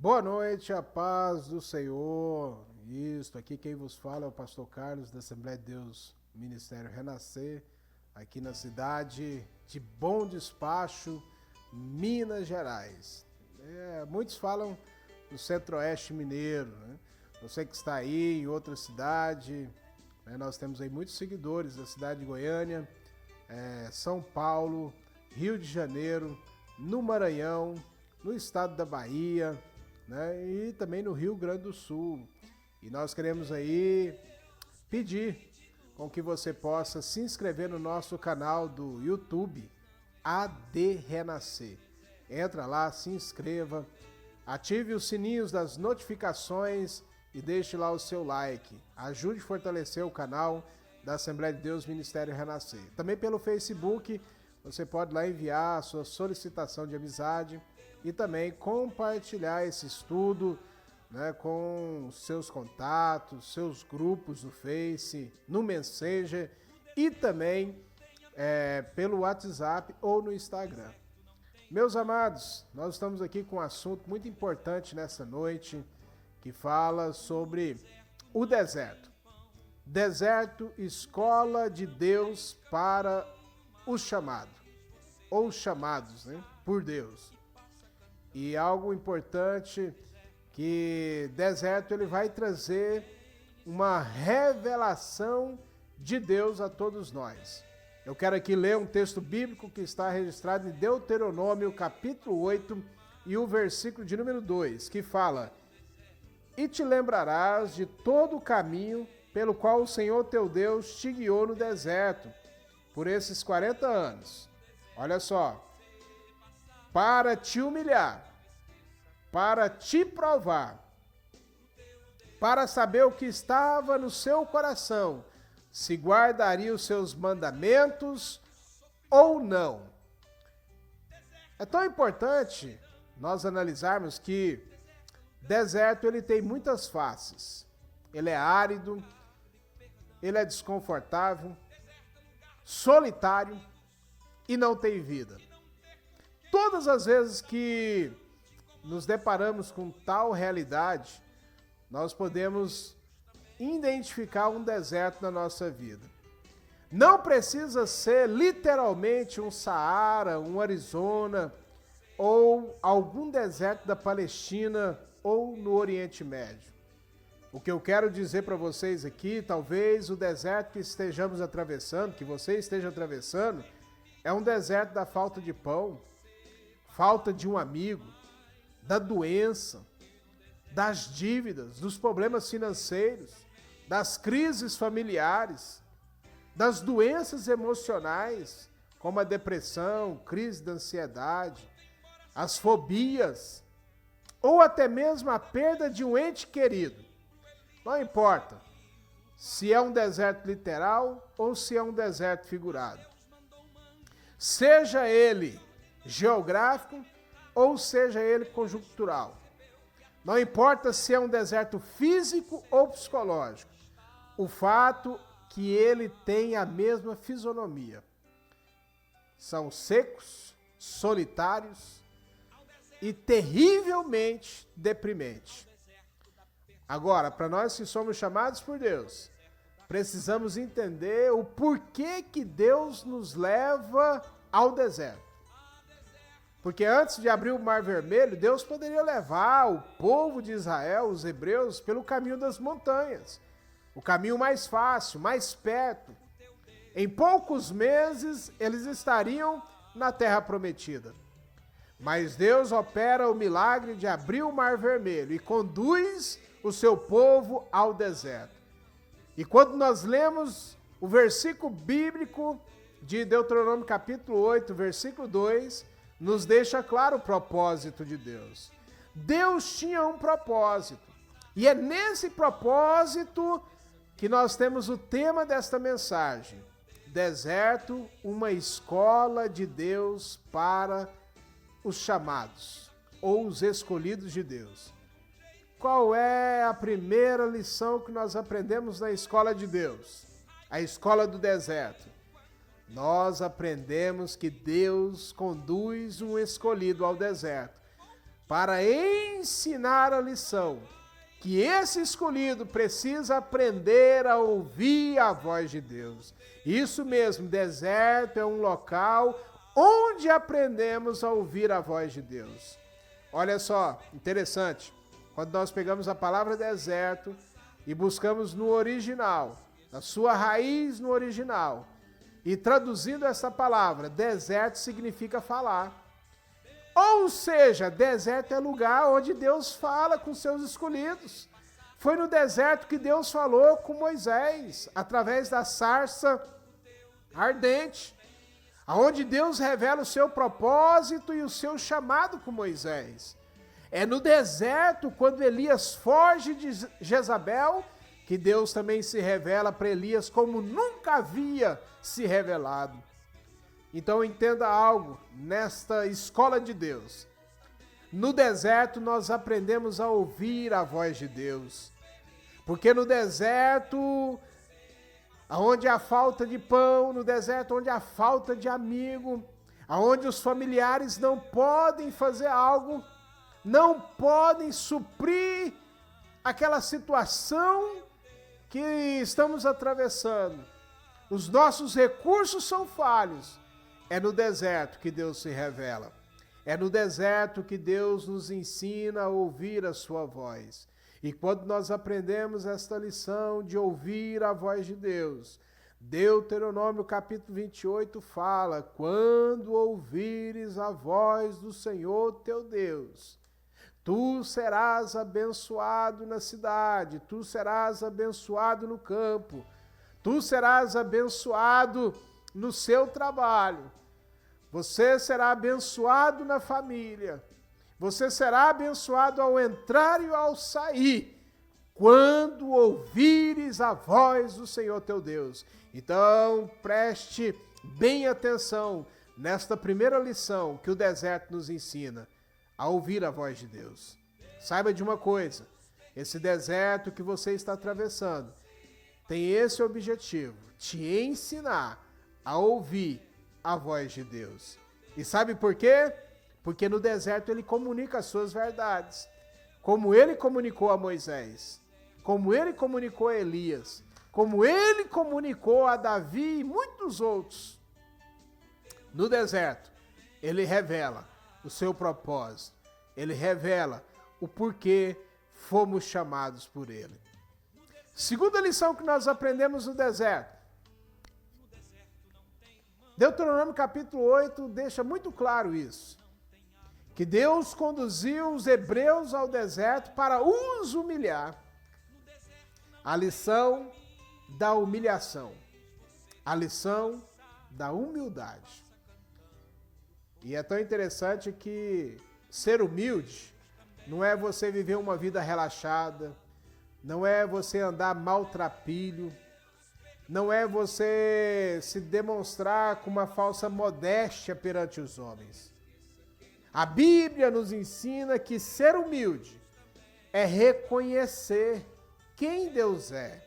Boa noite, a paz do Senhor. Isto, aqui quem vos fala é o pastor Carlos, da Assembleia de Deus, Ministério Renascer, aqui na cidade de Bom Despacho, Minas Gerais. Muitos falam do Centro-Oeste Mineiro, né? Você que está aí em outra cidade, né? Nós temos aí muitos seguidores da cidade de Goiânia, São Paulo, Rio de Janeiro, no Maranhão, no estado da Bahia, né? E também no Rio Grande do Sul. E nós queremos aí pedir com que você possa se inscrever no nosso canal do YouTube, AD Renascer. Entra lá, se inscreva, ative os sininhos das notificações e deixe lá o seu like. Ajude a fortalecer o canal da Assembleia de Deus Ministério Renascer. Também pelo Facebook, você pode lá enviar a sua solicitação de amizade e também compartilhar esse estudo, né, com seus contatos, seus grupos no Face, no Messenger e também pelo WhatsApp ou no Instagram. Meus amados, nós estamos aqui com um assunto muito importante nessa noite, que fala sobre o deserto. Deserto, escola de Deus para o chamado, ou chamados, né, por Deus. E algo importante, que deserto ele vai trazer uma revelação de Deus a todos nós. Eu quero aqui ler um texto bíblico que está registrado em Deuteronômio, capítulo 8, e o versículo de número 2, que fala: E te lembrarás de todo o caminho pelo qual o Senhor teu Deus te guiou no deserto, por esses 40 anos. Olha só, para te humilhar, para te provar, para saber o que estava no seu coração, se guardaria os seus mandamentos ou não. É tão importante nós analisarmos que deserto ele tem muitas faces. Ele é árido, ele é desconfortável, solitário e não tem vida. Todas as vezes que nos deparamos com tal realidade, nós podemos identificar um deserto na nossa vida. Não precisa ser literalmente um Saara, um Arizona ou algum deserto da Palestina ou no Oriente Médio. O que eu quero dizer para vocês aqui, talvez o deserto que estejamos atravessando, que você esteja atravessando, é um deserto da falta de pão, falta de um amigo, da doença, das dívidas, dos problemas financeiros, das crises familiares, das doenças emocionais, como a depressão, crise da ansiedade, as fobias, ou até mesmo a perda de um ente querido. Não importa se é um deserto literal ou se é um deserto figurado. Seja ele geográfico ou seja ele conjuntural. Não importa se é um deserto físico ou psicológico. O fato que ele tem a mesma fisionomia. São secos, solitários e terrivelmente deprimentes. Agora, para nós que somos chamados por Deus, precisamos entender o porquê que Deus nos leva ao deserto. Porque antes de abrir o Mar Vermelho, Deus poderia levar o povo de Israel, os hebreus, pelo caminho das montanhas. O caminho mais fácil, mais perto. Em poucos meses, eles estariam na Terra Prometida. Mas Deus opera o milagre de abrir o Mar Vermelho e conduz o seu povo ao deserto. E quando nós lemos o versículo bíblico de Deuteronômio capítulo 8, versículo 2, nos deixa claro o propósito de Deus. Deus tinha um propósito. E é nesse propósito que nós temos o tema desta mensagem. Deserto, uma escola de Deus para os chamados, ou os escolhidos de Deus. Qual é a primeira lição que nós aprendemos na escola de Deus? A escola do deserto. Nós aprendemos que Deus conduz um escolhido ao deserto para ensinar a lição que esse escolhido precisa aprender a ouvir a voz de Deus. Isso mesmo, deserto é um local onde aprendemos a ouvir a voz de Deus. Olha só, interessante, quando nós pegamos a palavra deserto e buscamos no original, na sua raiz no original, e traduzindo essa palavra, deserto significa falar. Ou seja, deserto é lugar onde Deus fala com seus escolhidos. Foi no deserto que Deus falou com Moisés, através da sarça ardente, aonde Deus revela o seu propósito e o seu chamado com Moisés. É no deserto, quando Elias foge de Jezabel, que Deus também se revela para Elias como nunca havia se revelado. Então entenda algo nesta escola de Deus. No deserto nós aprendemos a ouvir a voz de Deus. Porque no deserto, onde há falta de pão, no deserto onde há falta de amigo, onde os familiares não podem fazer algo, não podem suprir aquela situação que estamos atravessando. Os nossos recursos são falhos. É no deserto que Deus se revela. É no deserto que Deus nos ensina a ouvir a sua voz. E quando nós aprendemos esta lição de ouvir a voz de Deus, Deuteronômio capítulo 28 fala: quando ouvires a voz do Senhor teu Deus, tu serás abençoado na cidade, tu serás abençoado no campo, tu serás abençoado no seu trabalho, você será abençoado na família, você será abençoado ao entrar e ao sair, quando ouvires a voz do Senhor teu Deus. Então, preste bem atenção nesta primeira lição que o deserto nos ensina, a ouvir a voz de Deus. Saiba de uma coisa, esse deserto que você está atravessando tem esse objetivo, te ensinar a ouvir a voz de Deus. E sabe por quê? Porque no deserto ele comunica as suas verdades, como ele comunicou a Moisés, como ele comunicou a Elias, como ele comunicou a Davi e muitos outros. No deserto, ele revela o seu propósito, ele revela o porquê fomos chamados por ele. Segunda lição que nós aprendemos no deserto, Deuteronômio capítulo 8 deixa muito claro isso, que Deus conduziu os hebreus ao deserto para os humilhar. A lição da humilhação, a lição da humildade. E é tão interessante que ser humilde não é você viver uma vida relaxada, não é você andar maltrapilho, não é você se demonstrar com uma falsa modéstia perante os homens. A Bíblia nos ensina que ser humilde é reconhecer quem Deus é.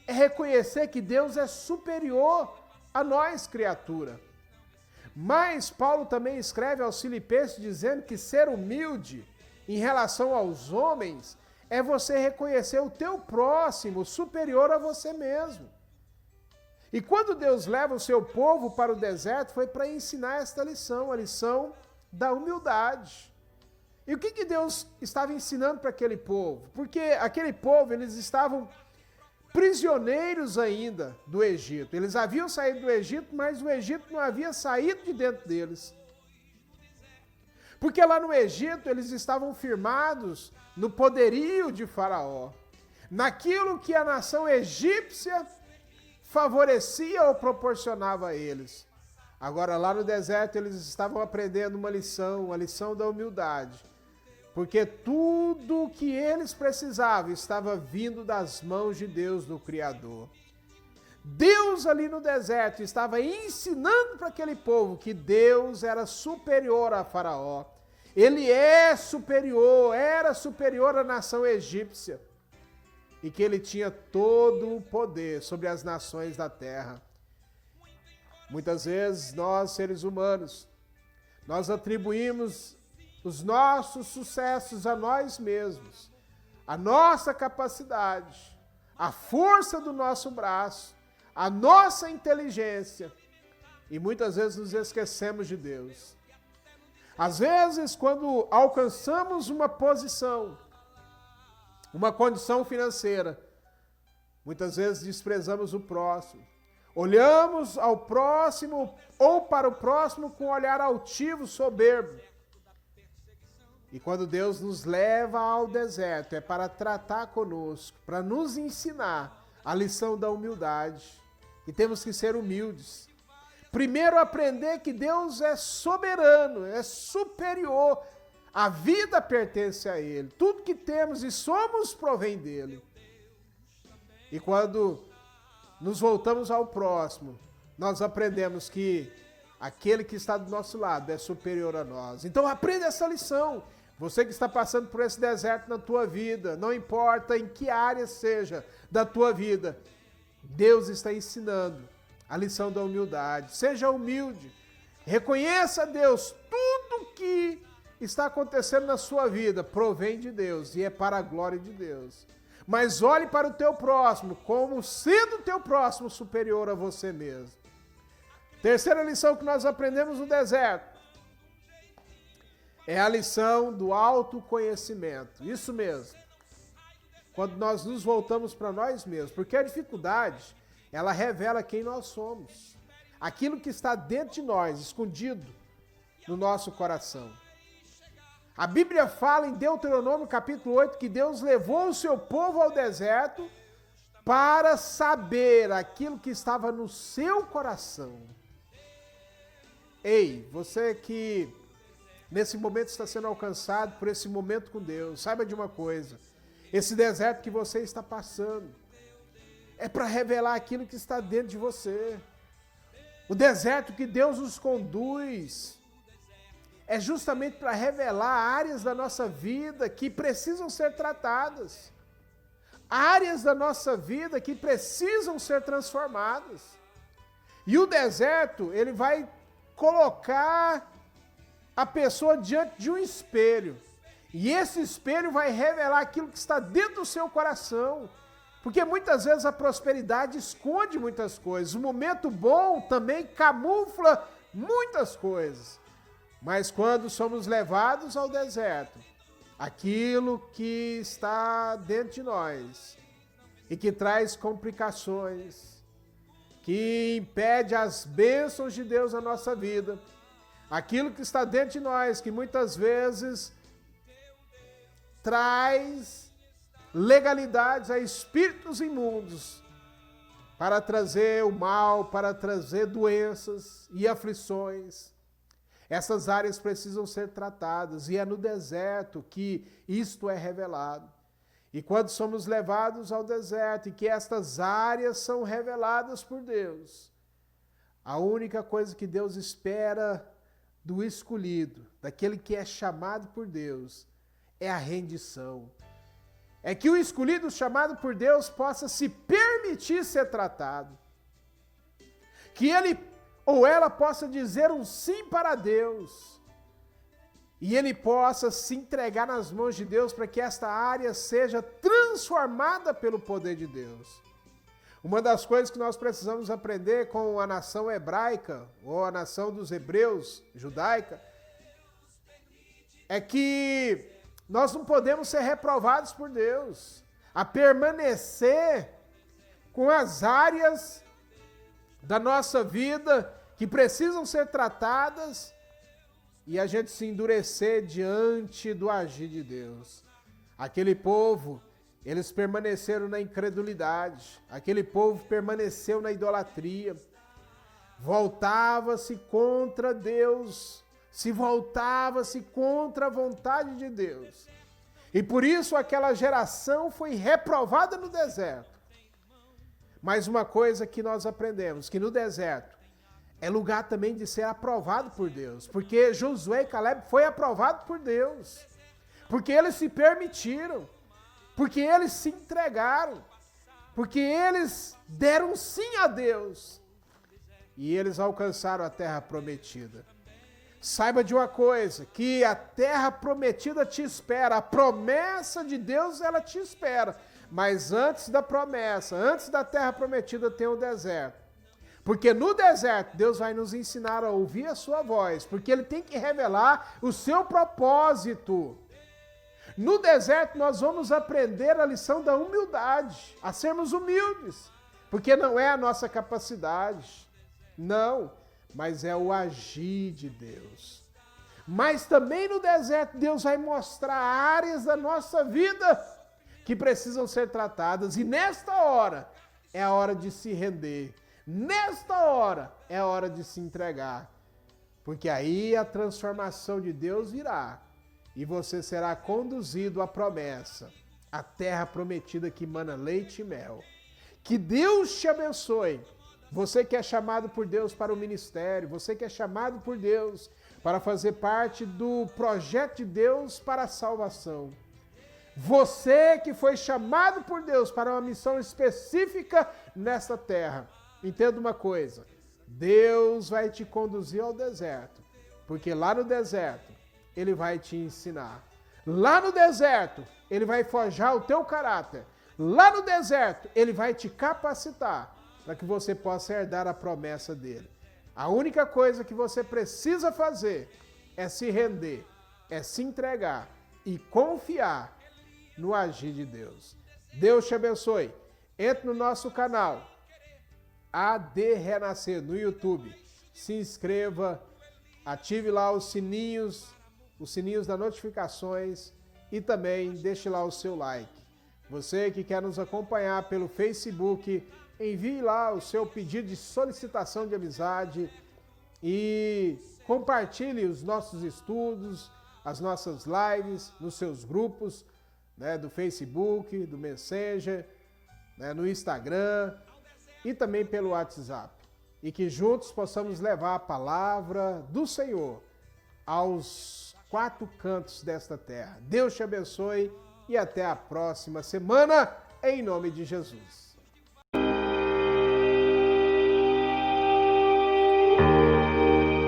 É reconhecer que Deus é superior a nós, criatura. Mas Paulo também escreve aos Filipenses dizendo que ser humilde em relação aos homens é você reconhecer o teu próximo superior a você mesmo. E quando Deus leva o seu povo para o deserto, foi para ensinar esta lição, a lição da humildade. E o que Deus estava ensinando para aquele povo? Porque aquele povo, eles estavam prisioneiros ainda do Egito. Eles haviam saído do Egito, mas o Egito não havia saído de dentro deles. Porque lá no Egito eles estavam firmados no poderio de Faraó, naquilo que a nação egípcia favorecia ou proporcionava a eles. Agora lá no deserto eles estavam aprendendo uma lição, a lição da humildade. Porque tudo o que eles precisavam estava vindo das mãos de Deus, do Criador. Deus ali no deserto estava ensinando para aquele povo que Deus era superior a Faraó. Ele é superior, era superior à nação egípcia. E que ele tinha todo o poder sobre as nações da terra. Muitas vezes nós, seres humanos, nós atribuímos os nossos sucessos a nós mesmos, a nossa capacidade, a força do nosso braço, a nossa inteligência, e muitas vezes nos esquecemos de Deus. Às vezes, quando alcançamos uma posição, uma condição financeira, muitas vezes desprezamos o próximo. Olhamos ao próximo ou para o próximo com um olhar altivo, soberbo. E quando Deus nos leva ao deserto, é para tratar conosco, para nos ensinar a lição da humildade. E temos que ser humildes. Primeiro, aprender que Deus é soberano, é superior. A vida pertence a Ele. Tudo que temos e somos provém dEle. E quando nos voltamos ao próximo, nós aprendemos que aquele que está do nosso lado é superior a nós. Então aprenda essa lição. Você que está passando por esse deserto na tua vida, não importa em que área seja da tua vida, Deus está ensinando a lição da humildade. Seja humilde. Reconheça a Deus. Tudo que está acontecendo na sua vida provém de Deus e é para a glória de Deus. Mas olhe para o teu próximo como sendo o teu próximo superior a você mesmo. Terceira lição que nós aprendemos no deserto é a lição do autoconhecimento. Isso mesmo. Quando nós nos voltamos para nós mesmos. Porque a dificuldade, ela revela quem nós somos. Aquilo que está dentro de nós, escondido no nosso coração. A Bíblia fala em Deuteronômio capítulo 8 que Deus levou o seu povo ao deserto para saber aquilo que estava no seu coração. Ei, você que nesse momento está sendo alcançado por esse momento com Deus, saiba de uma coisa, esse deserto que você está passando é para revelar aquilo que está dentro de você. O deserto que Deus nos conduz é justamente para revelar áreas da nossa vida que precisam ser tratadas. Áreas da nossa vida que precisam ser transformadas. E o deserto, ele vai colocar a pessoa diante de um espelho. E esse espelho vai revelar aquilo que está dentro do seu coração. Porque muitas vezes a prosperidade esconde muitas coisas. O momento bom também camufla muitas coisas. Mas quando somos levados ao deserto, aquilo que está dentro de nós e que traz complicações, que impede as bênçãos de Deus na nossa vida, aquilo que está dentro de nós, que muitas vezes traz legalidades a espíritos imundos para trazer o mal, para trazer doenças e aflições. Essas áreas precisam ser tratadas e é no deserto que isto é revelado. E quando somos levados ao deserto e que estas áreas são reveladas por Deus, a única coisa que Deus espera do escolhido, daquele que é chamado por Deus, é a rendição. É que o escolhido chamado por Deus possa se permitir ser tratado. Que ele ou ela possa dizer um sim para Deus. E ele possa se entregar nas mãos de Deus para que esta área seja transformada pelo poder de Deus. Uma das coisas que nós precisamos aprender com a nação hebraica, ou a nação dos hebreus, judaica, é que nós não podemos ser reprovados por Deus a permanecer com as áreas da nossa vida que precisam ser tratadas e a gente se endurecer diante do agir de Deus. Aquele povo, eles permaneceram na incredulidade, aquele povo permaneceu na idolatria, voltava-se contra Deus, se voltava-se contra a vontade de Deus. E por isso aquela geração foi reprovada no deserto. Mas uma coisa que nós aprendemos, que no deserto é lugar também de ser aprovado por Deus. Porque Josué e Caleb foi aprovado por Deus. Porque eles se permitiram. Porque eles se entregaram. Porque eles deram sim a Deus. E eles alcançaram a terra prometida. Saiba de uma coisa, que a terra prometida te espera, a promessa de Deus, ela te espera. Mas antes da promessa, antes da terra prometida, tem o deserto. Porque no deserto, Deus vai nos ensinar a ouvir a sua voz, porque Ele tem que revelar o seu propósito. No deserto, nós vamos aprender a lição da humildade, a sermos humildes, porque não é a nossa capacidade, não, mas é o agir de Deus. Mas também no deserto, Deus vai mostrar áreas da nossa vida que precisam ser tratadas, e nesta hora é a hora de se render. Nesta hora é a hora de se entregar, porque aí a transformação de Deus virá e você será conduzido à promessa, à terra prometida que mana leite e mel. Que Deus te abençoe. Você que é chamado por Deus para o ministério, você que é chamado por Deus para fazer parte do projeto de Deus para a salvação. Você que foi chamado por Deus para uma missão específica nesta terra. Entenda uma coisa, Deus vai te conduzir ao deserto, porque lá no deserto Ele vai te ensinar. Lá no deserto Ele vai forjar o teu caráter. Lá no deserto Ele vai te capacitar para que você possa herdar a promessa dEle. A única coisa que você precisa fazer é se render, é se entregar e confiar no agir de Deus. Deus te abençoe. Entre no nosso canal AD Renascer no YouTube. Se inscreva, ative lá os sininhos das notificações e também deixe lá o seu like. Você que quer nos acompanhar pelo Facebook, envie lá o seu pedido de solicitação de amizade e compartilhe os nossos estudos, as nossas lives nos seus grupos, né, do Facebook, do Messenger, né, no Instagram e também pelo WhatsApp. E que juntos possamos levar a palavra do Senhor aos quatro cantos desta terra. Deus te abençoe e até a próxima semana, em nome de Jesus.